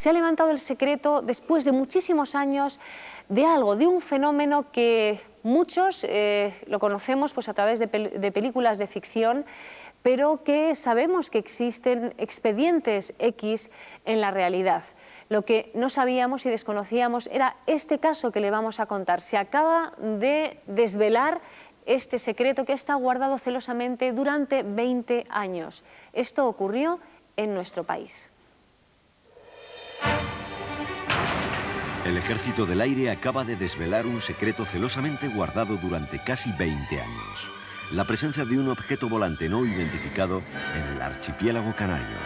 se ha levantado el secreto después de muchísimos años de algo, de un fenómeno que muchos lo conocemos pues, a través de películas de ficción, pero que sabemos que existen expedientes X en la realidad. Lo que no sabíamos y desconocíamos era este caso que le vamos a contar. Se acaba de desvelar este secreto que está guardado celosamente durante 20 años. Esto ocurrió en nuestro país. El Ejército del Aire acaba de desvelar un secreto celosamente guardado durante casi 20 años. La presencia de un objeto volante no identificado en el archipiélago canario.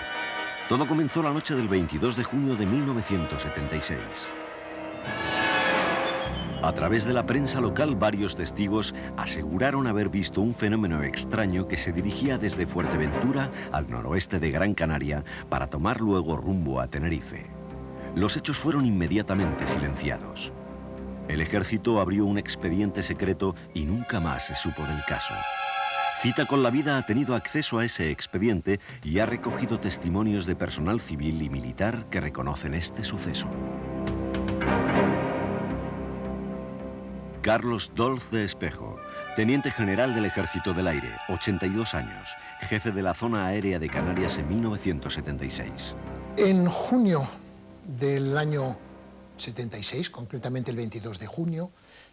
Todo comenzó la noche del 22 de junio de 1976. A través de la prensa local, varios testigos aseguraron haber visto un fenómeno extraño que se dirigía desde Fuerteventura al noroeste de Gran Canaria para tomar luego rumbo a Tenerife. Los hechos fueron inmediatamente silenciados. El ejército abrió un expediente secreto y nunca más se supo del caso. Cita con la Vida ha tenido acceso a ese expediente y ha recogido testimonios de personal civil y militar que reconocen este suceso. Carlos Dolz de Espejo, teniente general del Ejército del Aire, 82 años, jefe de la zona aérea de Canarias en 1976. En junio del año 76, concretamente el 22 de junio,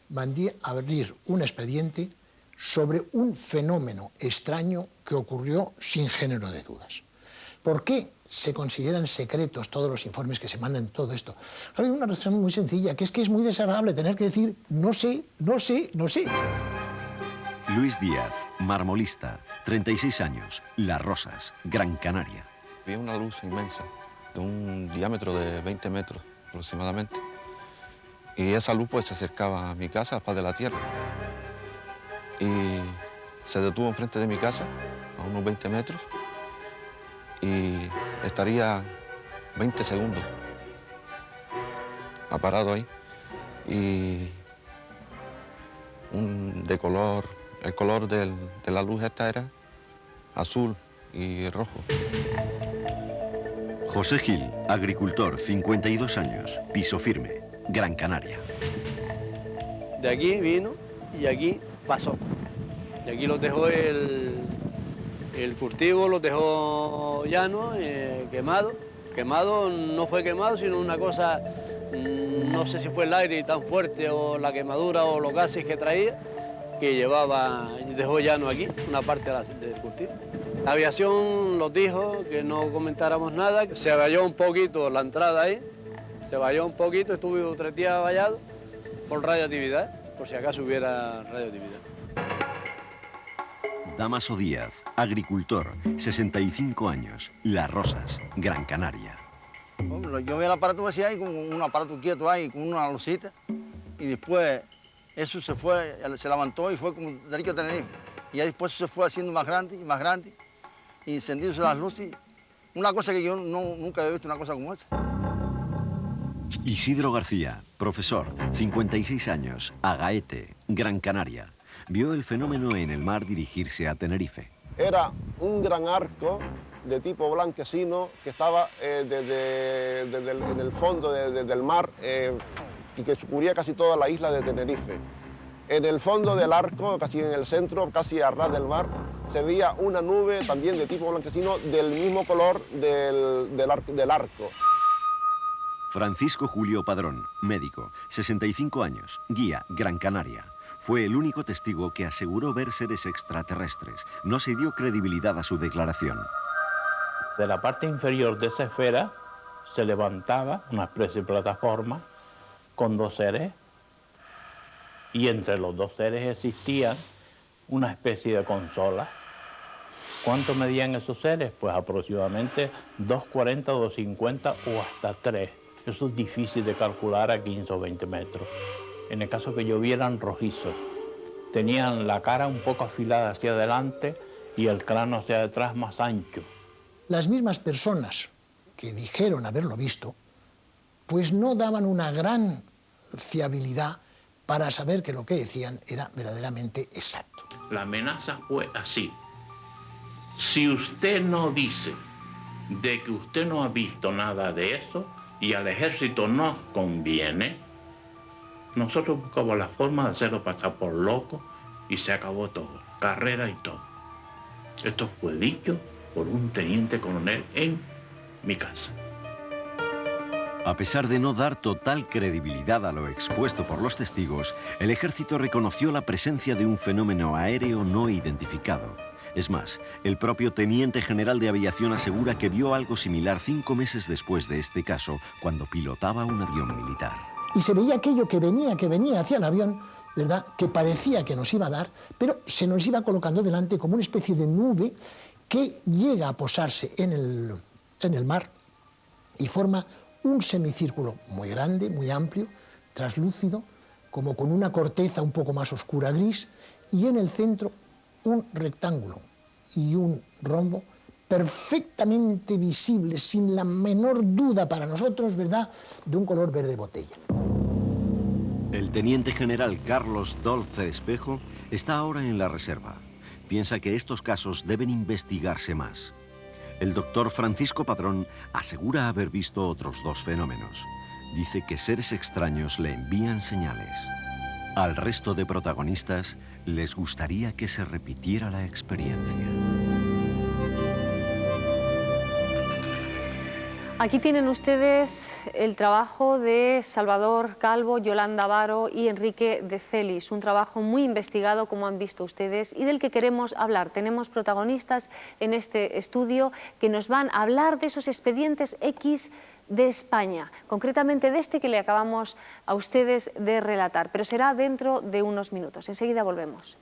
mandé a abrir un expediente sobre un fenómeno extraño que ocurrió sin género de dudas. ¿Por qué se consideran secretos todos los informes que se mandan, todo esto? Hay una razón muy sencilla, que es muy desagradable tener que decir no sé, no sé, no sé. Luis Díaz, marmolista, 36 años, Las Rosas, Gran Canaria. Vi una luz inmensa, de un diámetro de 20 metros aproximadamente. Y esa luz pues se acercaba a mi casa, a faz de la tierra. Y se detuvo enfrente de mi casa, a unos 20 metros. Y estaría 20 segundos parado ahí. Y el color de la luz esta era azul y rojo. José Gil, agricultor, 52 años, piso firme, Gran Canaria. De aquí vino y aquí pasó. Y aquí los dejó el cultivo, los dejó llano, quemado. Quemado no fue quemado, sino una cosa, no sé si fue el aire tan fuerte o la quemadura o los gases que traía, que dejó llano aquí, una parte del cultivo. La aviación nos dijo que no comentáramos nada, que se valló un poquito la entrada ahí, se valló un poquito, estuvo 3 días vallado por radioactividad, por si acaso hubiera radioactividad. Damaso Díaz, agricultor, 65 años, Las Rosas, Gran Canaria. Yo vi el aparato así ahí, con un aparato quieto ahí, con una lucita, y después eso se fue, se levantó y fue como derecho a Tenerife. Y ya después se fue haciendo más grande, y encendiéndose las luces. Una cosa que yo nunca he visto, una cosa como esa. Isidro García, profesor, 56 años, Agaete, Gran Canaria. Vio el fenómeno en el mar dirigirse a Tenerife. Era un gran arco de tipo blanquecino que estaba en el fondo del mar y que cubría casi toda la isla de Tenerife. En el fondo del arco, casi en el centro, casi a ras del mar, se veía una nube también de tipo blanquecino del mismo color del arco. Francisco Julio Padrón, médico, 65 años, guía, Gran Canaria. Fue el único testigo que aseguró ver seres extraterrestres. No se dio credibilidad a su declaración. De la parte inferior de esa esfera se levantaba una especie de plataforma con 2 seres, y entre los 2 seres existía una especie de consola. ¿Cuánto medían esos seres? Pues aproximadamente 2,40, 2,50 o hasta 3. Eso es difícil de calcular a 15 o 20 metros. En el caso que yo vi eran rojizos. Tenían la cara un poco afilada hacia adelante y el cráneo hacia detrás más ancho. Las mismas personas que dijeron haberlo visto, pues no daban una gran fiabilidad para saber que lo que decían era verdaderamente exacto. La amenaza fue así. Si usted no dice de que usted no ha visto nada de eso, y al ejército nos conviene, nosotros buscamos la forma de hacerlo pasar por loco y se acabó todo, carrera y todo. Esto fue dicho por un teniente coronel en mi casa. A pesar de no dar total credibilidad a lo expuesto por los testigos, el ejército reconoció la presencia de un fenómeno aéreo no identificado. Es más, el propio teniente general de aviación asegura que vio algo similar 5 meses después de este caso, cuando pilotaba un avión militar. Y se veía aquello que venía hacia el avión, ¿verdad?, que parecía que nos iba a dar, pero se nos iba colocando delante como una especie de nube que llega a posarse en el mar y forma un semicírculo muy grande, muy amplio, traslúcido, como con una corteza un poco más oscura gris, y en el centro un rectángulo y un rombo perfectamente visibles, sin la menor duda para nosotros, ¿verdad?, de un color verde botella. El teniente general Carlos Dolce Espejo está ahora en la reserva. Piensa que estos casos deben investigarse más. El doctor Francisco Padrón asegura haber visto otros 2 fenómenos. Dice que seres extraños le envían señales. Al resto de protagonistas les gustaría que se repitiera la experiencia. Aquí tienen ustedes el trabajo de Salvador Calvo, Yolanda Varo y Enrique de Celis, un trabajo muy investigado, como han visto ustedes, y del que queremos hablar. Tenemos protagonistas en este estudio que nos van a hablar de esos expedientes X de España, concretamente de este que le acabamos a ustedes de relatar, pero será dentro de unos minutos. Enseguida volvemos.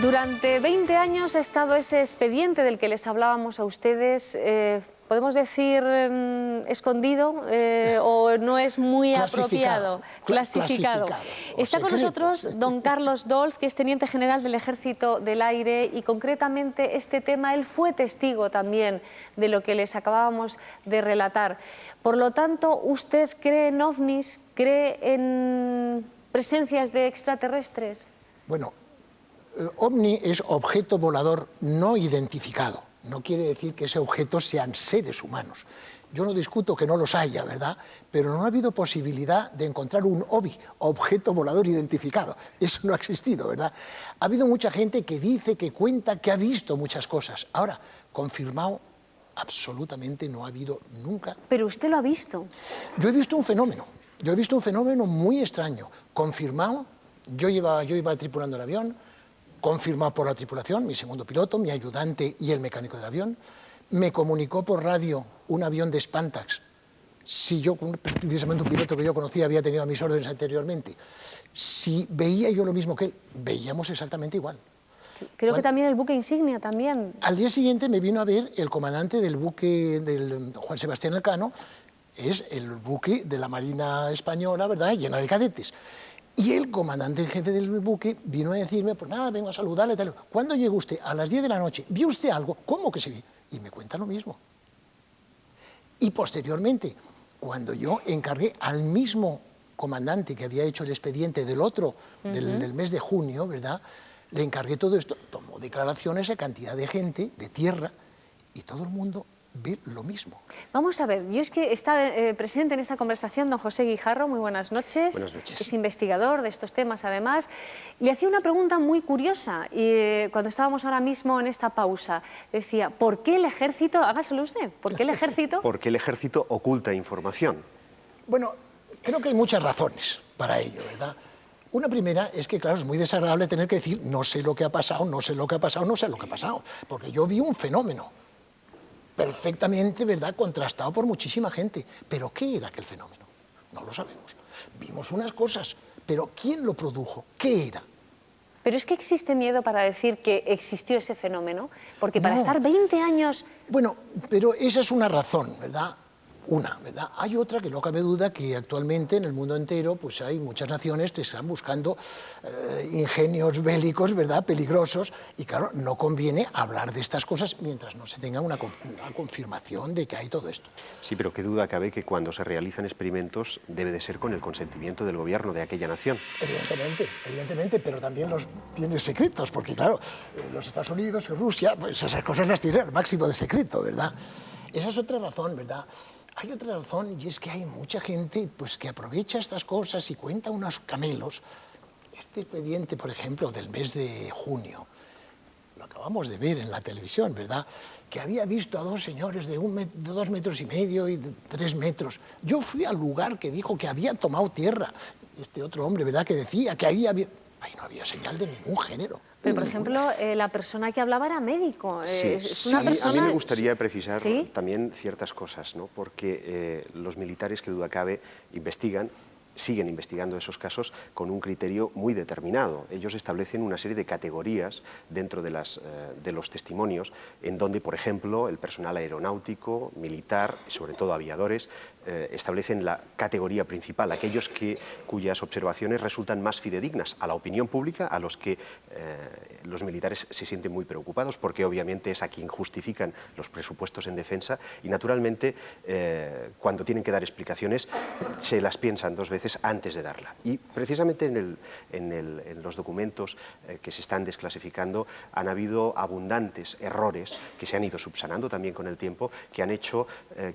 Durante 20 años ha estado ese expediente del que les hablábamos a ustedes, podemos decir escondido o no es muy apropiado, clasificado. Está con nosotros don Carlos Dolz, que es teniente general del Ejército del Aire, y concretamente este tema él fue testigo también de lo que les acabábamos de relatar. Por lo tanto, ¿usted cree en ovnis, cree en presencias de extraterrestres? Bueno, ovni es objeto volador no identificado. No quiere decir que ese objeto sean seres humanos. Yo no discuto que no los haya, ¿verdad? Pero no ha habido posibilidad de encontrar un OVNI, objeto volador identificado. Eso no ha existido, ¿verdad? Ha habido mucha gente que dice, que cuenta, que ha visto muchas cosas. Ahora, confirmado, absolutamente no ha habido nunca. Pero usted lo ha visto. Yo he visto un fenómeno. Yo he visto un fenómeno muy extraño. Confirmado, yo iba tripulando el avión, confirmado por la tripulación, mi segundo piloto, mi ayudante y el mecánico del avión. Me comunicó por radio un avión de Spantax. Si yo, precisamente un piloto que yo conocía, había tenido a mis órdenes anteriormente. Si veía yo lo mismo que él, veíamos exactamente igual. Creo que también el buque insignia también. Al día siguiente me vino a ver el comandante del buque, del Juan Sebastián Elcano, es el buque de la Marina Española, ¿verdad?, lleno de cadetes. Y el comandante en jefe del buque vino a decirme, pues nada, vengo a saludarle, tal. ¿Cuándo llegó usted? A las 10 de la noche. ¿Vio usted algo? ¿Cómo que se vio? Y me cuenta lo mismo. Y posteriormente, cuando yo encargué al mismo comandante que había hecho el expediente del otro, del mes de junio, ¿verdad?, le encargué todo esto, tomó declaraciones a cantidad de gente, de tierra, y todo el mundo ve lo mismo. Vamos a ver, yo es que está presente en esta conversación don José Guijarro, muy buenas noches. Buenas noches. Es investigador de estos temas además. Le hacía una pregunta muy curiosa y cuando estábamos ahora mismo en esta pausa. Decía, ¿por qué el ejército, hágaselo usted, ¿por qué el ejército? Porque el ejército oculta información. Bueno, creo que hay muchas razones para ello, ¿verdad? Una primera es que, claro, es muy desagradable tener que decir no sé lo que ha pasado, no sé lo que ha pasado, no sé lo que ha pasado, porque yo vi un fenómeno perfectamente, ¿verdad?, contrastado por muchísima gente. ¿Pero qué era aquel fenómeno? No lo sabemos. Vimos unas cosas, pero ¿quién lo produjo? ¿Qué era? Pero es que existe miedo para decir que existió ese fenómeno, porque para No. estar 20 años... Bueno, pero esa es una razón, ¿verdad? una, ¿verdad? Hay otra que no cabe duda que actualmente en el mundo entero pues hay muchas naciones que están buscando ingenios bélicos, ¿verdad?, peligrosos, y claro, no conviene hablar de estas cosas mientras no se tenga una confirmación de que hay todo esto. Sí, pero qué duda cabe que cuando se realizan experimentos debe de ser con el consentimiento del gobierno de aquella nación. Evidentemente, pero también los tiene secretos, porque claro, los Estados Unidos y Rusia, pues esas cosas las tienen al máximo de secreto, ¿verdad? Esa es otra razón, ¿verdad? Hay otra razón, y es que hay mucha gente pues, que aprovecha estas cosas y cuenta unos camelos. Este expediente, por ejemplo, del mes de junio, lo acabamos de ver en la televisión, ¿verdad?, que había visto a dos señores de 2,5 metros y de 3 metros. Yo fui al lugar que dijo que había tomado tierra. Este otro hombre, ¿verdad?, que decía que ahí había... Ahí no había señal de ningún género. Pero, por ejemplo, la persona que hablaba era médico. Es una persona... A mí me gustaría precisar ¿Sí? también ciertas cosas, ¿no? Porque los militares, que duda cabe, investigan, siguen investigando esos casos con un criterio muy determinado. Ellos establecen una serie de categorías dentro de los testimonios, en donde, por ejemplo, el personal aeronáutico, militar, sobre todo aviadores, establecen la categoría principal, aquellos cuyas observaciones resultan más fidedignas a la opinión pública, a los que los militares se sienten muy preocupados, porque obviamente es a quien justifican los presupuestos en defensa, y naturalmente cuando tienen que dar explicaciones se las piensan 2 veces antes de darla. Y precisamente en los documentos que se están desclasificando han habido abundantes errores que se han ido subsanando también con el tiempo, que han hecho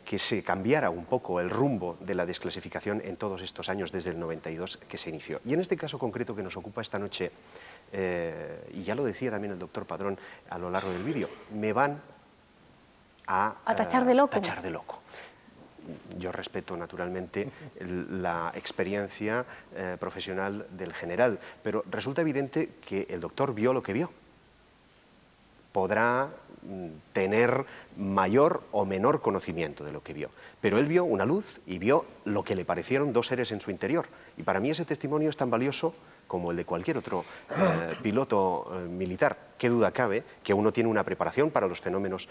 que se cambiara un poco el rumbo de la desclasificación en todos estos años, desde el 92 que se inició. Y en este caso concreto que nos ocupa esta noche, y ya lo decía también el doctor Padrón a lo largo del vídeo, me van a tachar de loco. Tachar de loco. Yo respeto naturalmente la experiencia profesional del general, pero resulta evidente que el doctor vio lo que vio. Podrá tener mayor o menor conocimiento de lo que vio, pero él vio una luz y vio lo que le parecieron 2 seres en su interior. Y para mí ese testimonio es tan valioso como el de cualquier otro piloto militar. Qué duda cabe que uno tiene una preparación para los fenómenos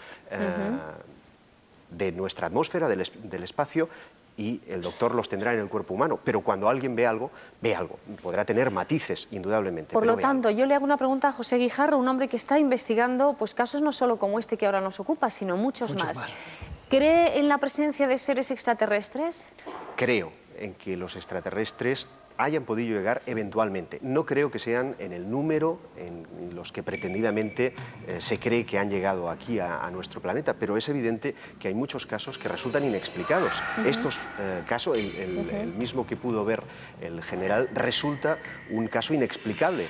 de nuestra atmósfera, del espacio, y el doctor los tendrá en el cuerpo humano, pero cuando alguien ve algo, podrá tener matices, indudablemente. Por lo tanto, yo le hago una pregunta a José Guijarro, un hombre que está investigando pues, casos no solo como este que ahora nos ocupa, sino muchos más. ¿Cree en la presencia de seres extraterrestres? Creo en que los extraterrestres hayan podido llegar eventualmente. No creo que sean en el número en los que pretendidamente se cree que han llegado aquí a nuestro planeta, pero es evidente que hay muchos casos que resultan inexplicados. Estos casos, el mismo que pudo ver el general, resulta un caso inexplicable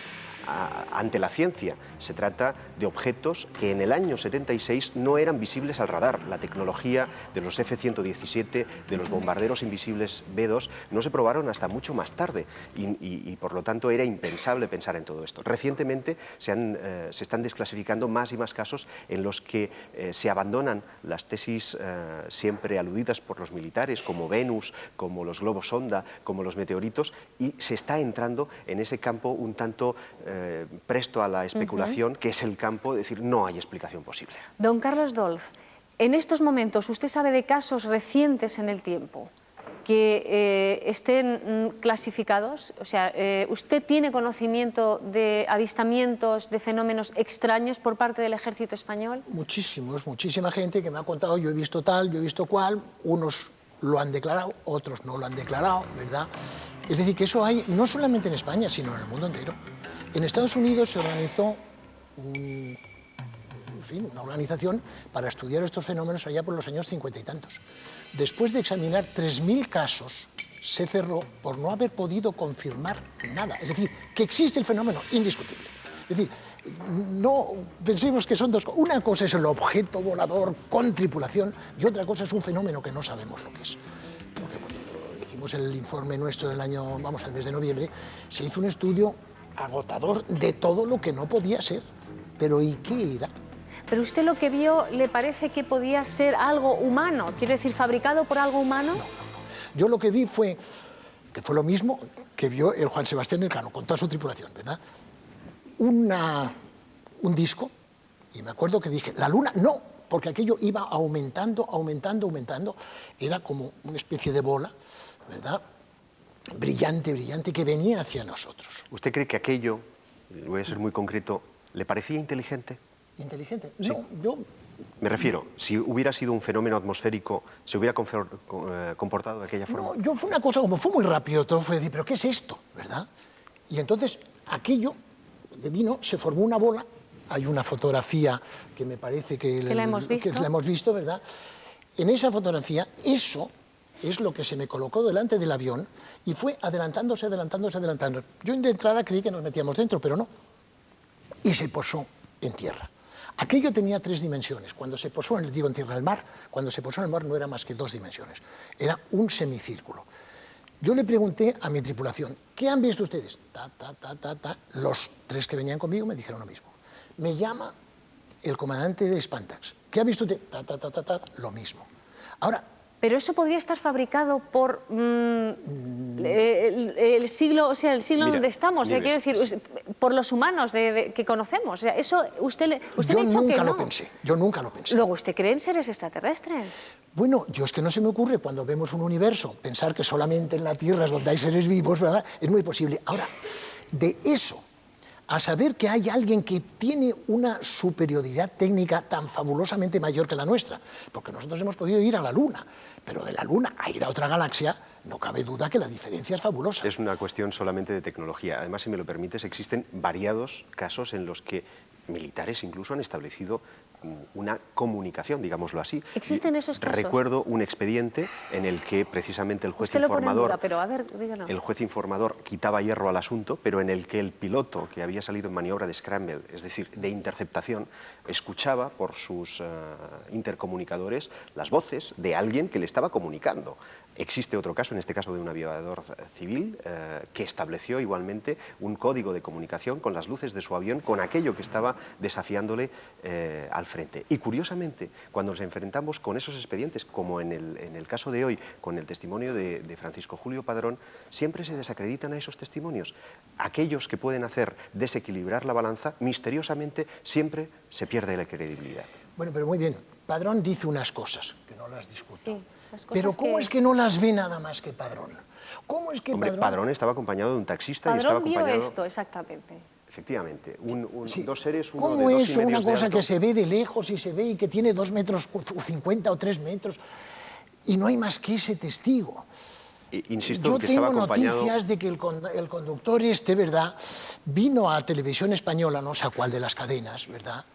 ante la ciencia. Se trata de objetos que en el año 76 no eran visibles al radar. La tecnología de los F-117, de los bombarderos invisibles B-2, no se probaron hasta mucho más tarde y por lo tanto era impensable pensar en todo esto. Recientemente se están desclasificando más y más casos en los que se abandonan las tesis siempre aludidas por los militares, como Venus, como los globos sonda, como los meteoritos, y se está entrando en ese campo un tanto presto a la especulación, que es el campo de decir no hay explicación posible. Don Carlos Dolf, en estos momentos, ¿usted sabe de casos recientes en el tiempo que estén clasificados? O sea, ¿usted tiene conocimiento de avistamientos, de fenómenos extraños por parte del Ejército Español? Muchísima gente que me ha contado, yo he visto tal, yo he visto cual, unos lo han declarado, otros no lo han declarado, ¿verdad? Es decir, que eso hay no solamente en España, sino en el mundo entero. En Estados Unidos se organizó una organización para estudiar estos fenómenos allá por los años 50 y tantos. Después de examinar 3.000 casos, se cerró por no haber podido confirmar nada. Es decir, que existe el fenómeno, indiscutible. Es decir, no pensemos que son dos cosas. Una cosa es el objeto volador con tripulación y otra cosa es un fenómeno que no sabemos lo que es. Porque cuando hicimos el informe nuestro del año, al mes de noviembre, se hizo un estudio agotador de todo lo que no podía ser. Pero ¿y qué era? ¿Pero usted lo que vio le parece que podía ser algo humano? Quiero decir, ¿fabricado por algo humano? No. Yo lo que vi fue lo mismo que vio el Juan Sebastián Elcano, con toda su tripulación, ¿verdad? Un disco, y me acuerdo que dije, la Luna, no, porque aquello iba aumentando, aumentando, aumentando. Era como una especie de bola, ¿verdad? Brillante, brillante, que venía hacia nosotros. ¿Usted cree que aquello, voy a ser muy concreto, le parecía inteligente? ¿Inteligente? Sí. No, yo... Me refiero, si hubiera sido un fenómeno atmosférico, ¿se hubiera comportado de aquella forma? No, yo fue una cosa, como fue muy rápido todo, fue decir, ¿pero qué es esto? ¿Verdad? Y entonces aquello de vino se formó una bola. Hay una fotografía que me parece que la hemos visto, ¿verdad? En esa fotografía, eso es lo que se me colocó delante del avión y fue adelantándose, adelantándose, adelantando. Yo de entrada creí que nos metíamos dentro, pero no. Y se posó en tierra. Aquello tenía 3 dimensiones. Cuando se posó, digo en tierra del mar, cuando se posó en el mar no era más que 2 dimensiones. Era un semicírculo. Yo le pregunté a mi tripulación, ¿qué han visto ustedes? Los 3 que venían conmigo me dijeron lo mismo. Me llama el comandante de Spantax. ¿Qué ha visto usted? Lo mismo. Ahora... Pero eso podría estar fabricado por el siglo, o sea, el siglo donde estamos, quiero decir, por los humanos que conocemos. O sea, eso usted le ha dicho que no. Yo nunca lo pensé. Luego, ¿usted cree en seres extraterrestres? Bueno, yo es que no se me ocurre cuando vemos un universo pensar que solamente en la Tierra es donde hay seres vivos, ¿verdad? Es muy posible. Ahora, de eso a saber que hay alguien que tiene una superioridad técnica tan fabulosamente mayor que la nuestra, porque nosotros hemos podido ir a la Luna, pero de la Luna a ir a otra galaxia, no cabe duda que la diferencia es fabulosa. Es una cuestión solamente de tecnología. Además, si me lo permites, existen variados casos en los que militares incluso han establecido una comunicación, digámoslo así. ¿Existen esos casos? Recuerdo un expediente en el que precisamente el juez Usted informador, lo pone en duda, pero a ver, díganos. el juez informador quitaba hierro al asunto, pero en el que el piloto que había salido en maniobra de scramble, es decir, de interceptación, escuchaba por sus intercomunicadores las voces de alguien que le estaba comunicando. Existe otro caso, en este caso de un aviador civil, que estableció igualmente un código de comunicación con las luces de su avión, con aquello que estaba desafiándole al frente. Y curiosamente, cuando nos enfrentamos con esos expedientes, como en el caso de hoy, con el testimonio de Francisco Julio Padrón, siempre se desacreditan a esos testimonios. Aquellos que pueden hacer desequilibrar la balanza, misteriosamente siempre se pierde la credibilidad. Bueno, pero muy bien. Padrón dice unas cosas, que no las discuto. Sí. Pero ¿cómo es que no las ve nada más que Padrón? ¿Cómo es que Padrón estaba acompañado de un taxista y estaba Padrón vio acompañado... esto, exactamente. Efectivamente, Sí. dos seres, uno de ¿Cómo 2,5 es una cosa de alto? que se ve de lejos y se ve y que tiene 2,50 metros o 3 metros y no hay más que ese testigo? Insisto Yo en que estaba tengo acompañado... noticias de que el conductor ¿verdad? Vino a Televisión Española, no sé a cuál de las cadenas, ¿verdad?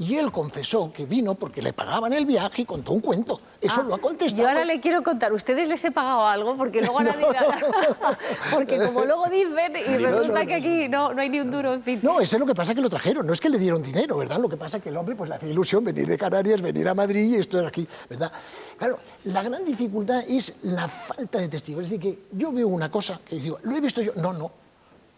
Y él confesó que vino porque le pagaban el viaje y contó un cuento. Eso lo ha contestado. Yo ahora le quiero contar, ¿ustedes les he pagado algo? Porque luego ahora porque como luego dicen y resulta que aquí no hay ni un duro, en fin. No, eso es lo que pasa, que lo trajeron, no es que le dieron dinero, ¿verdad? Lo que pasa es que el hombre pues le hacía ilusión venir de Canarias, venir a Madrid y esto era aquí, ¿verdad? Claro, la gran dificultad es la falta de testigos. Es decir, que yo veo una cosa que digo, ¿lo he visto yo? No, no.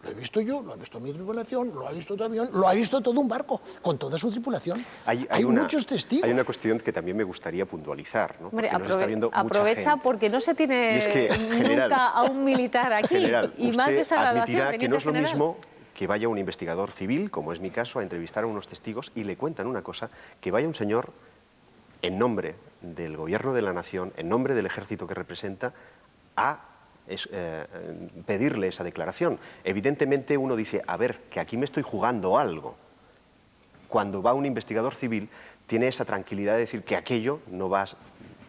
Lo he visto yo, lo ha visto mi tripulación, lo ha visto otro avión, lo ha visto todo un barco, con toda su tripulación. Hay muchos testigos. Hay una cuestión que también me gustaría puntualizar, ¿no? Hombre, Porque nos está viendo mucha aprovecha gente. porque no se tiene es que, general, nunca a un militar aquí. General, y más de esa graduación. admitirá que no es lo general. mismo que vaya un investigador civil, como es mi caso, a entrevistar a unos testigos y le cuentan una cosa, que vaya un señor en nombre del gobierno de la nación, en nombre del ejército que representa, a pedirle esa declaración. Evidentemente uno dice, a ver, que aquí me estoy jugando algo. Cuando va un investigador civil, tiene esa tranquilidad de decir que aquello no va a...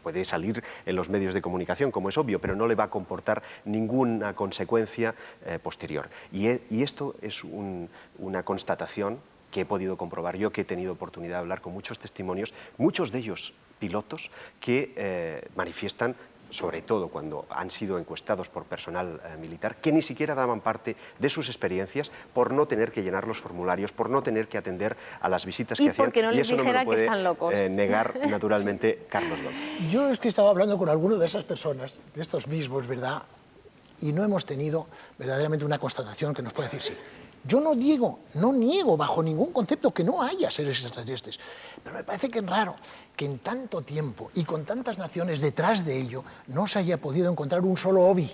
Puede salir en los medios de comunicación, como es obvio, pero no le va a comportar ninguna consecuencia posterior. Y esto es una constatación que he podido comprobar yo, que he tenido oportunidad de hablar con muchos testimonios, muchos de ellos pilotos, que manifiestan, sobre todo cuando han sido encuestados por personal militar, que ni siquiera daban parte de sus experiencias por no tener que llenar los formularios, por no tener que atender a las visitas que hacían. Porque no les y eso no me dijera lo puede que están locos. Negar, naturalmente, Carlos López. Yo es que estaba hablando con alguno de esas personas, de estos mismos, ¿verdad? Y no hemos tenido verdaderamente una constatación que nos pueda decir sí. Yo no niego bajo ningún concepto que no haya seres extraterrestres, pero me parece que es raro que en tanto tiempo y con tantas naciones detrás de ello no se haya podido encontrar un solo OVNI.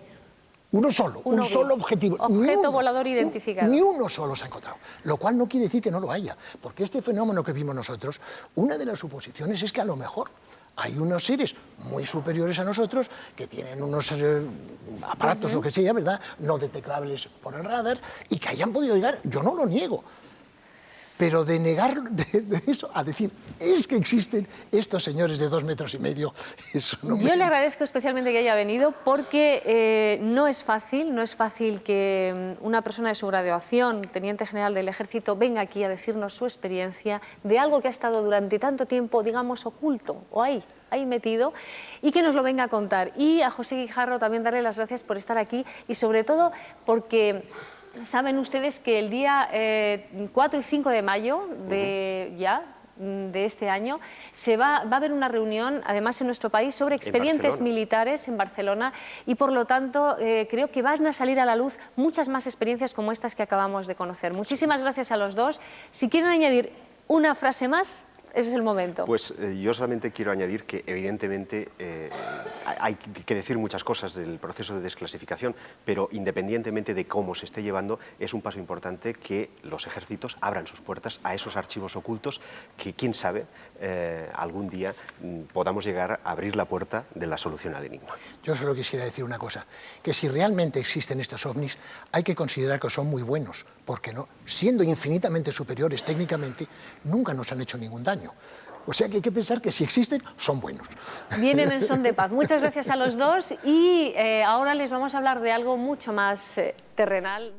Uno solo, un solo objetivo. Objeto volador identificado. Ni uno solo se ha encontrado, lo cual no quiere decir que no lo haya, porque este fenómeno que vimos nosotros, una de las suposiciones es que a lo mejor hay unos seres muy superiores a nosotros que tienen unos aparatos, lo que sea, ¿verdad?, no detectables por el radar y que hayan podido llegar, yo no lo niego. Pero de negar de eso a decir, es que existen estos señores de 2,5 metros, eso no me... Yo le agradezco especialmente que haya venido porque no es fácil que una persona de su graduación, teniente general del Ejército, venga aquí a decirnos su experiencia de algo que ha estado durante tanto tiempo, digamos, oculto o ahí metido, y que nos lo venga a contar. Y a José Guijarro también darle las gracias por estar aquí y sobre todo porque... Saben ustedes que el día 4 y 5 de mayo de este año va a haber una reunión, además en nuestro país, sobre expedientes militares en Barcelona y por lo tanto creo que van a salir a la luz muchas más experiencias como estas que acabamos de conocer. Muchísimas gracias a los dos. Si quieren añadir una frase más, ese es el momento. Pues yo solamente quiero añadir que evidentemente hay que decir muchas cosas del proceso de desclasificación, pero independientemente de cómo se esté llevando, es un paso importante que los ejércitos abran sus puertas a esos archivos ocultos que, quién sabe, algún día podamos llegar a abrir la puerta de la solución al enigma. Yo solo quisiera decir una cosa, que si realmente existen estos ovnis, hay que considerar que son muy buenos, porque no, siendo infinitamente superiores técnicamente, nunca nos han hecho ningún daño. O sea que hay que pensar que si existen, son buenos. Vienen en son de paz. Muchas gracias a los dos y ahora les vamos a hablar de algo mucho más terrenal.